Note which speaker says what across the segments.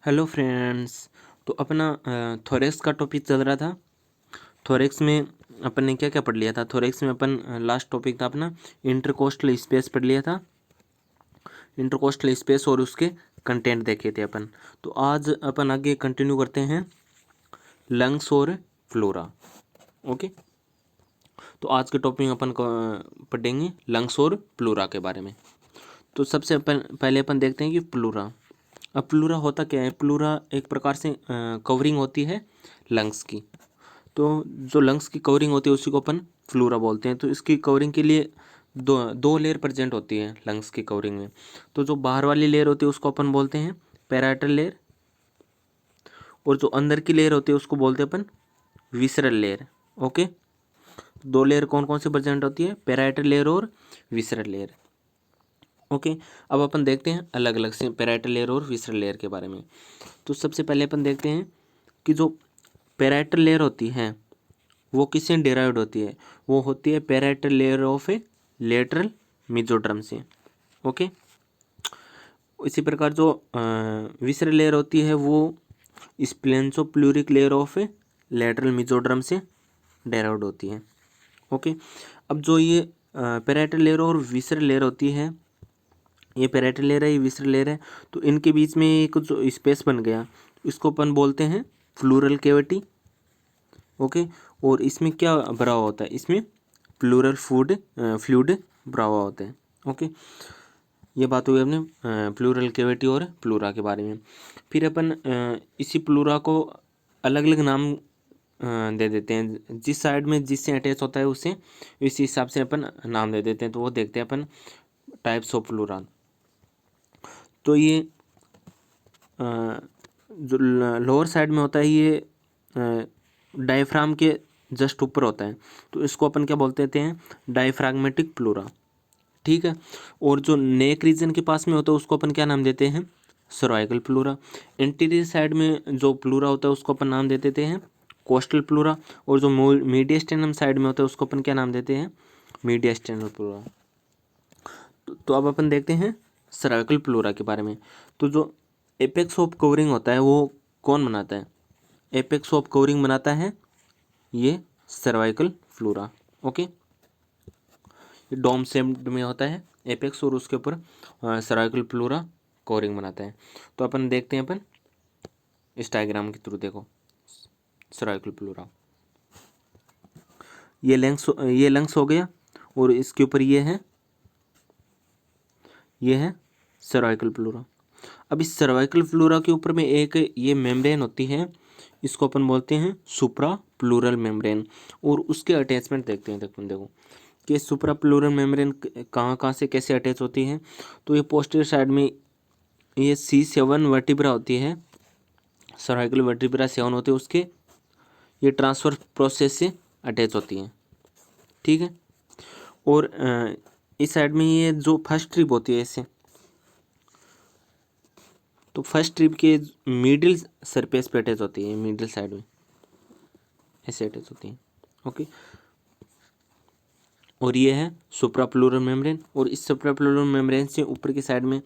Speaker 1: Hello friends. तो अपना thorax का टॉपिक चल रहा था। थोरेक्स में अपन ने क्या क्या पढ़ लिया था। थोरेक्स में अपन लास्ट टॉपिक था अपना इंटरकोस्टल स्पेस पढ़ लिया था। इंटरकोस्टल स्पेस और उसके कंटेंट देखे थे अपन। तो आज अपन आगे कंटिन्यू करते हैं लंग्स और फ्लोरा। ओके, तो आज के टॉपिक में अपन पढ़ेंगे लंग्स और प्लूरा के बारे में। तो सबसे पहले अपन देखते हैं कि प्लूरा। अब प्लूरा होता क्या है। प्लूरा एक प्रकार से कवरिंग होती है लंग्स की। तो जो लंग्स की कवरिंग होती है उसी को अपन फ्लूरा बोलते हैं। तो इसकी कवरिंग के लिए दो लेयर प्रेजेंट होती है लंग्स की कवरिंग में। तो जो बाहर वाली लेयर होती है उसको अपन बोलते हैं पैराइटल लेयर, और जो अंदर की लेयर होती है उसको बोलते हैं अपन विसरल लेयर। ओके, दो लेयर कौन कौन सी प्रेजेंट होती है, पैराइटल लेयर और विसरल लेयर। ओके, अब अपन देखते हैं अलग अलग से पैराइटल लेयर और विसरल लेयर के बारे में। तो सबसे पहले अपन देखते हैं कि जो पैराइटल लेयर होती है वो किससे डिराइव्ड होती है। वो होती है parietal layer of a lateral mesoderm से। ओके, इसी प्रकार जो विसरल लेयर होती है वो splanchnopleuric layer of a lateral mesoderm से डिराइव्ड होती है। ओके, अब जो ये पैराइटल लेयर और विसरल लेयर होती है, ये पैराइटल लेयर है, ये विसरल लेयर है, तो इनके बीच में एक जो स्पेस बन गया इसको अपन बोलते हैं प्लूरल कैविटी। ओके, और इसमें क्या भरा हुआ होता है, इसमें प्लूरल फ्लूइड भरा हुआ होता है। ओके, ये बात हुई अपने प्लूरल कैविटी और प्लूरा के बारे में। फिर अपन इसी प्लूरा को अलग अलग नाम दे देते हैं। जिस साइड में जिससे अटैच होता है उससे इसी हिसाब से अपन नाम दे देते हैं। तो वो देखते हैं अपन टाइप्स ऑफ प्लूरा। तो ये जो लोअर साइड में होता है ये डायफ्राम के जस्ट ऊपर होता है, तो इसको अपन क्या बोलते हैं, डायफ्रागमेटिक प्लूरा। ठीक है, और जो नेक रीजन के पास में होता है उसको अपन क्या नाम देते हैं, सर्वाइकल प्लूरा। इंटीरियर साइड में जो प्लूरा होता है उसको अपन नाम दे देते हैं कोस्टल प्लूरा, और जो मीडियस्टेनम साइड में होता है उसको अपन क्या नाम देते हैं, मीडियस्टेनल प्लूरा। तो अब अपन देखते हैं सर्वाइकल प्लूरा के बारे में। तो जो एपेक्स ऑफ कवरिंग होता है वो कौन बनाता है, एपेक्स ऑफ कवरिंग बनाता है ये cervical flora. Okay, dome shaped में होता है एपेक्स और उसके ऊपर सर्वाइकल फ्लोरा कवरिंग बनाता है। तो अपन देखते हैं अपन इस डायग्राम के थ्रू, देखो सर्वाइकल फ्लोरा, ये लंग्स हो गया, और इसके ऊपर ये है सर्वाइकल फ्लोरा। अब इस सर्वाइकल फ्लोरा के ऊपर में एक ये मेम्ब्रेन होती है, इसको अपन बोलते हैं सुप्रा प्लूरल मेम्ब्रेन। और उसके अटैचमेंट देखते हैं। देखो कि सुप्रा प्लूरल मेम्ब्रेन कहाँ कहाँ से कैसे अटैच होती है। तो ये पोस्टीरियर साइड में ये C7 वर्टिब्रा होती है, सर्वाइकल वर्टिब्रा 7 होते हैं, उसके ये ट्रांसफर प्रोसेस से अटैच होती हैं। ठीक है, और इस साइड में ये जो फर्स्ट ट्रिप होती है ऐसे, तो फर्स्ट ट्रिप के मिडिल सरफेस पे अटैच होती है, मिडिल साइड में ऐसे अटैच होती है। ओके, और ये है सुप्राप्लूरल मेम्ब्रेन, और इस सुप्राप्लूरल मेम्ब्रेन से ऊपर की साइड में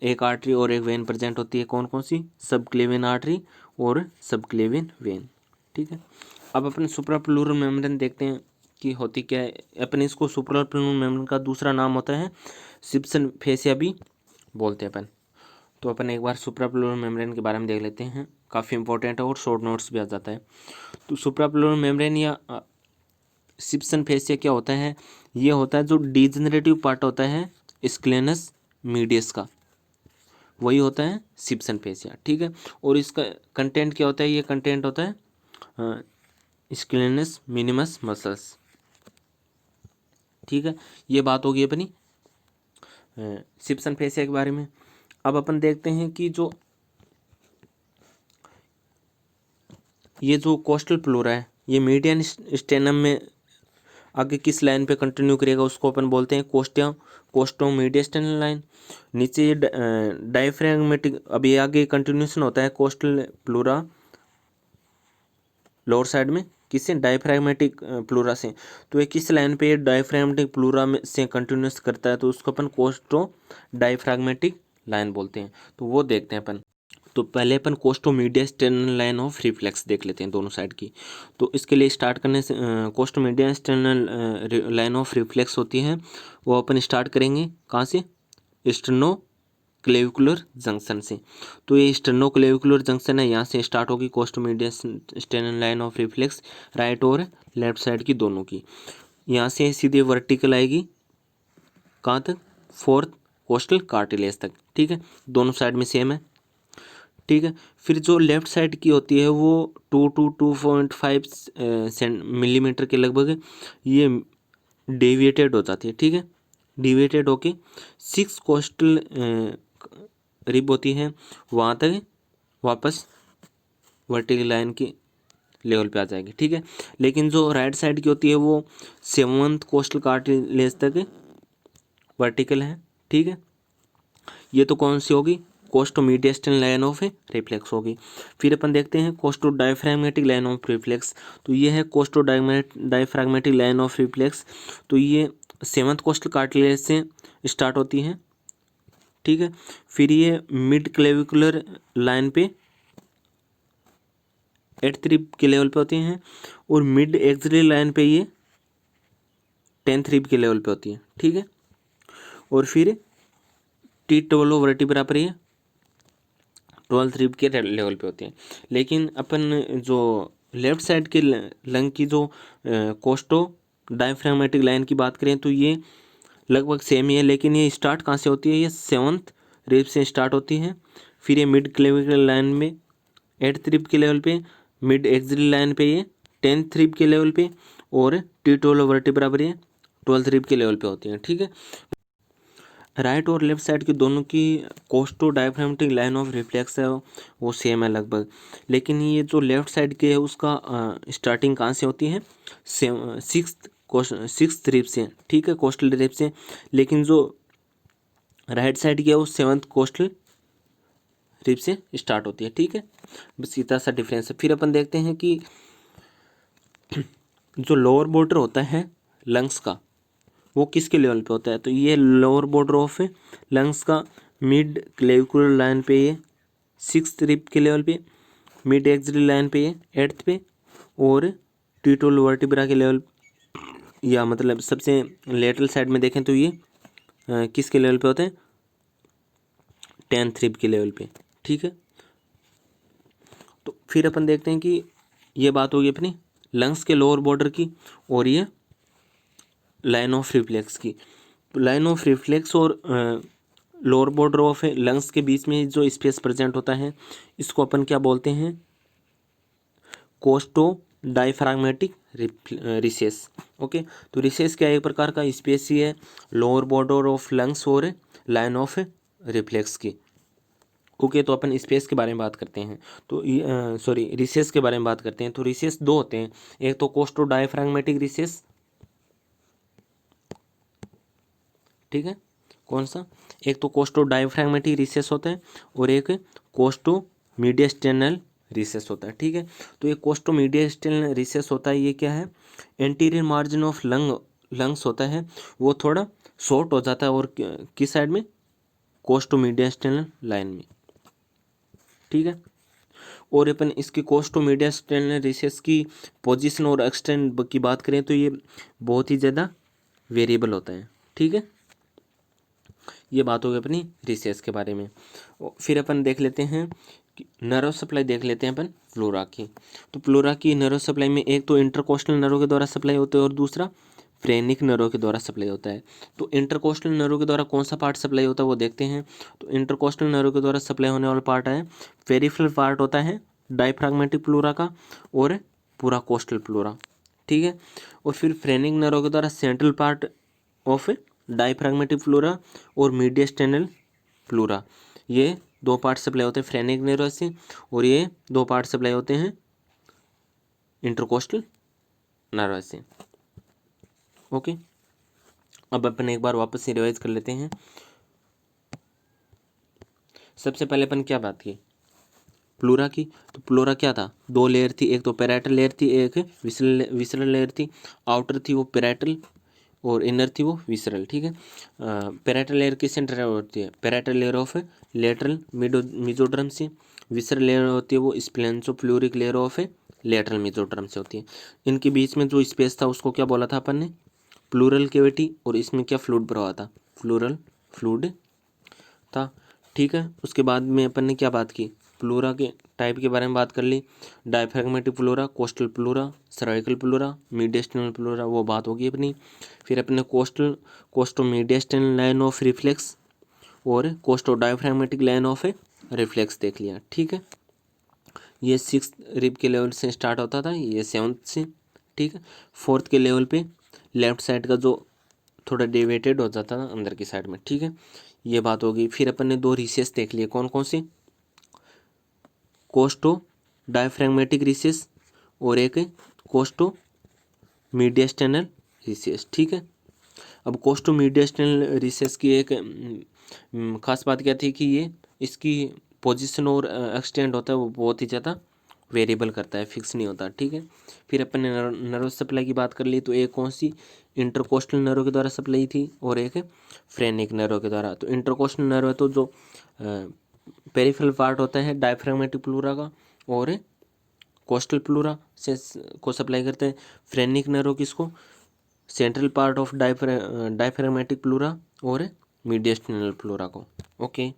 Speaker 1: एक आर्टरी और एक वेन प्रेजेंट होती है। कौन कौन सी, सबक्लेवियन आर्टरी और सबक्लेवियन वेन। ठीक है, अब अपन सुप्राप्लूरल मेम्ब्रेन देखते हैं कि होती क्या है। अपन इसको सुप्राप्लूरल मेम्ब्रेन का दूसरा नाम होता है सिप्सन फेसिया भी बोलते हैं अपन। तो अपन एक बार सुप्राप्लूरल मेम्ब्रेन के बारे में देख लेते हैं, काफ़ी इंपॉर्टेंट है और शॉर्ट नोट्स भी आ जाता है। तो सुप्राप्लूरल मेम्ब्रेन या सिप्सन फेसिया क्या होता है, ये होता है जो डिजेनरेटिव पार्ट होता है स्क्लेनस मीडियस का, वही होता है सिप्सन फेसिया। ठीक है, और इसका कंटेंट क्या होता है, ये कंटेंट होता है स्क्लेनस मिनिमस मसल्स। ठीक है, ये बात होगी अपनी सिप्सन फेसिया के बारे में। अब अपन देखते हैं कि जो ये जो कोस्टल प्लूरा है ये मीडियन स्टेनम में आगे किस लाइन पे कंटिन्यू करेगा उसको अपन बोलते हैं कोस्टो मीडियस्टेनल लाइन। नीचे ये डायफ्रैगमेटिक, अब ये आगे कंटिन्यूशन होता है कोस्टल प्लूरा लोअर साइड में किससे, डायफ्रैगमेटिक प्लूरा से। तो ये किस लाइन पे ये डायफ्रैगमेटिक प्लूरा में से कंटिन्यूस करता है, तो उसको अपन कोस्टो डायफ्रैगमेटिक लाइन बोलते हैं। तो वो देखते हैं अपन। तो पहले अपन कोस्टोमीडिया स्टेनल लाइन ऑफ रिफ्लेक्स देख लेते हैं दोनों साइड की। तो इसके लिए स्टार्ट करने से कोस्टोमीडिया स्टेनल लाइन ऑफ रिफ्लेक्स होती है, वो अपन स्टार्ट करेंगे कहाँ से, स्टेनो क्लेविकुलर जंक्शन से। तो ये स्टेनो क्लेविकुलर जंक्शन है, यहाँ से स्टार्ट होगी कोस्टोमीडिया स्टेनल लाइन ऑफ रिफ्लेक्स, राइट और लेफ्ट साइड की दोनों की। यहाँ से सीधे वर्टिकल आएगी कहाँ तक, फोर्थ कोस्टल कार्टिलेज तक, ठीक है, दोनों साइड में सेम है, ठीक है। फिर जो लेफ्ट साइड की होती है वो 2 to 2.5 मिलीमीटर के लगभग ये डेविएटेड हो जाती है, ठीक है, डिविएटेड होके 6 कोस्टल रिब होती है, वहाँ तक वापस वर्टिकल लाइन की लेवल पे आ जाएगी, ठीक है। लेकिन जो राइट साइड की होती है वो 7th कोस्टल कार्टिलेज तक वर्टिकल है, ठीक है। ये तो कौन सी होगी, कोस्टोमीडिया स्टेनल लाइन ऑफ रिफ्लेक्स होगी। फिर अपन देखते हैं costo diaphragmatic line of reflex. तो ये है costo diaphragmatic line of reflex. तो ये 7th कोस्टल कार्टिलेज से स्टार्ट होती है, ठीक है। फिर ये मिड क्लेविकुलर लाइन पे 8th रिब के लेवल पे होती हैं, और मिड एक्सिलरी लाइन पे ये 10th रिब के लेवल पे होती है, ठीक है। और फिर टी12 वर्टिब्रा पर ये 12th रिब के लेवल पे होती हैं। लेकिन अपन जो लेफ्ट साइड के लंग की जो कोस्टो डायफ्रैगमेटिक लाइन की बात करें तो ये लगभग सेम ही है, लेकिन ये स्टार्ट कहाँ से होती है, ये 7th रिब से स्टार्ट होती है। फिर ये मिड क्लेविकुलर लाइन में 8th रिब के लेवल पे, मिड एक्सिलरी लाइन पे ये 10th रिब के लेवल पे, और टी12 वर्टिब्रा पर ये 12th रिब के लेवल पे होती हैं, ठीक है। राइट और लेफ्ट साइड की दोनों की costo diaphragmatic line of reflex है वो सेम है लगभग, लेकिन ये जो लेफ्ट साइड की है उसका स्टार्टिंग कहाँ से होती है, 6th रिब से, ठीक है, कोस्टल रिब से। लेकिन जो राइट साइड की है वो 7th कोस्टल रिब से स्टार्ट होती है, ठीक है। बस इतना सा डिफरेंस है। फिर अपन देखते हैं कि जो लोअर बॉर्डर होता है लंग्स का वो किसके लेवल पे होता है, तो ये लोअर बॉर्डर ऑफ लंग्स का मिड क्लेविकुलर लाइन पे ये 6th रिब के लेवल पे, मिड एक्सिलरी लाइन पे ये 8th पे, और टी12 वर्टिब्रा के लेवल, या मतलब सबसे लेटरल साइड में देखें तो ये किसके लेवल पे होते हैं, 10th रिब के लेवल पे, ठीक है। तो फिर अपन देखते हैं कि ये बात होगी अपनी लंग्स के लोअर बॉर्डर की, और ये लाइन ऑफ रिफ्लेक्स की। लाइन ऑफ रिफ्लेक्स और लोअर बॉर्डर ऑफ लंग्स के बीच में जो स्पेस प्रेजेंट होता है इसको अपन क्या बोलते हैं, कोस्टो डायफ्रैगमेटिक रिसेस, ओके। तो रिसेस क्या एक प्रकार का स्पेस ही है लोअर बॉर्डर ऑफ लंग्स और लाइन ऑफ रिफ्लेक्स की, ओके। तो अपन स्पेस के बारे में बात करते हैं, तो सॉरी रिसेस के बारे में बात करते हैं। तो रिसेस दो होते हैं, एक तो कोस्टो डायफ्रैगमेटिक रिसेस, ठीक है, कौन सा, एक तो कोस्टो डायफ्रैगमेटिक रिसेस होता है और एक कोस्टो मीडियस्टेनल रिसेस होता है, ठीक है। तो ये कोस्टो मीडियस्टेनल रिसेस होता है, ये क्या है, एंटीरियर मार्जिन ऑफ लंग्स होता है वो थोड़ा शॉर्ट हो जाता है, और किस साइड में, कोस्टो मीडियस्टेनल लाइन में, ठीक है। और अपन इसकी कोस्टो मीडियस्टेनल रिसेस की पोजीशन और एक्सटेंट की बात करें तो ये बहुत ही ज़्यादा वेरिएबल होता है, ठीक है। ये बात होगी अपनी रिसेस के बारे में। फिर अपन देख लेते हैं कि नर्व सप्लाई देख लेते हैं अपन फ्लोरा की। तो फ्लोरा की नर्व सप्लाई में एक तो इंटरकोस्टल नर्व के द्वारा सप्लाई होता है और दूसरा फ्रेनिक नर्व के द्वारा सप्लाई होता है। तो इंटरकोस्टल नर्व के द्वारा कौन सा पार्ट सप्लाई होता है वो देखते हैं। तो इंटरकोस्टल नर्व के द्वारा सप्लाई होने वाला पार्ट है पेरिफेरल पार्ट होता है डायफ्रैगमेटिक फ्लोरा का, और पूरा कोस्टल फ्लोरा, ठीक है। और फिर फ्रेनिक नर्व के द्वारा central part of diaphragmatic flora और मीडियस्टेनल फ्लोरा, ये दो पार्ट सप्लाई होते हैं फ्रेनिक नर्व से, और ये दो पार्ट सप्लाई होते हैं इंटरकोस्टल नर्व से, ओके। अब अपन एक बार वापस से रिवाइज कर लेते हैं। सबसे पहले अपन क्या बात की, प्लूरा की। तो प्लूरा क्या था, दो लेयर थी, एक तो पैराइटल लेयर थी, एक विसरल लेयर थी। आउटर थी वो पैराइटल, और इनर थी वो विसरल, ठीक है। पैराइटल लेयर किससे इंटरैक्ट होती है, parietal layer of lateral mesoderm से। विसरल लेयर होती है वो स्प्लेंसोफ्लूरिक लेयर ऑफ लेटरल मेसोडर्म से होती है। इनके बीच में जो स्पेस था उसको क्या बोला था अपन ने, प्लूरल कैविटी, और इसमें क्या फ्लूइड प्रवाह था, प्लूरल फ्लूइड था, ठीक है। उसके बाद में अपन ने क्या बात की, प्लूरा के टाइप के बारे में बात कर ली, diaphragmatic pleura, costal pleura, cervical pleura, mediastinal pleura, वो बात होगी अपनी। फिर अपने costomediastinal line of reflex और costodiaphragmatic line of reflex देख लिया, ठीक है। ये 6th रिब के लेवल से स्टार्ट होता था, ये 7th से, ठीक है। 4th के लेवल पे लेफ्ट साइड का जो थोड़ा डेविएटेड हो जाता था अंदर की साइड में, ठीक है। ये बात होगी। फिर अपन ने 2 रिसेस देख लिए, कौन कौन से, कोस्टो डायफ्रैग्मेटिक रिसेस और एक कोस्टो मीडियस्टेनल रिसेस, ठीक है। अब कोस्टो मीडियस्टेनल रिसेस की एक खास बात क्या थी कि ये इसकी पोजीशन और एक्सटेंड होता है वो बहुत ही ज़्यादा वेरिएबल करता है, फिक्स नहीं होता, ठीक है। फिर अपन ने नर्वस सप्लाई की बात कर ली, तो एक कौन सी, इंटरकोस्टल नर्व के द्वारा सप्लाई थी और एक फ्रेनिक नर्व के द्वारा। तो इंटरकोस्टल नर्व है तो जो पेरिफेरल पार्ट होता है डायफ्रैग्मेटिक प्लूरा का और कोस्टल प्लूरा से को सप्लाई करते हैं। फ्रेनिक नर्व किसको, central part of diaphragmatic pleura और मीडियस्टेनल प्लूरा को, ओके।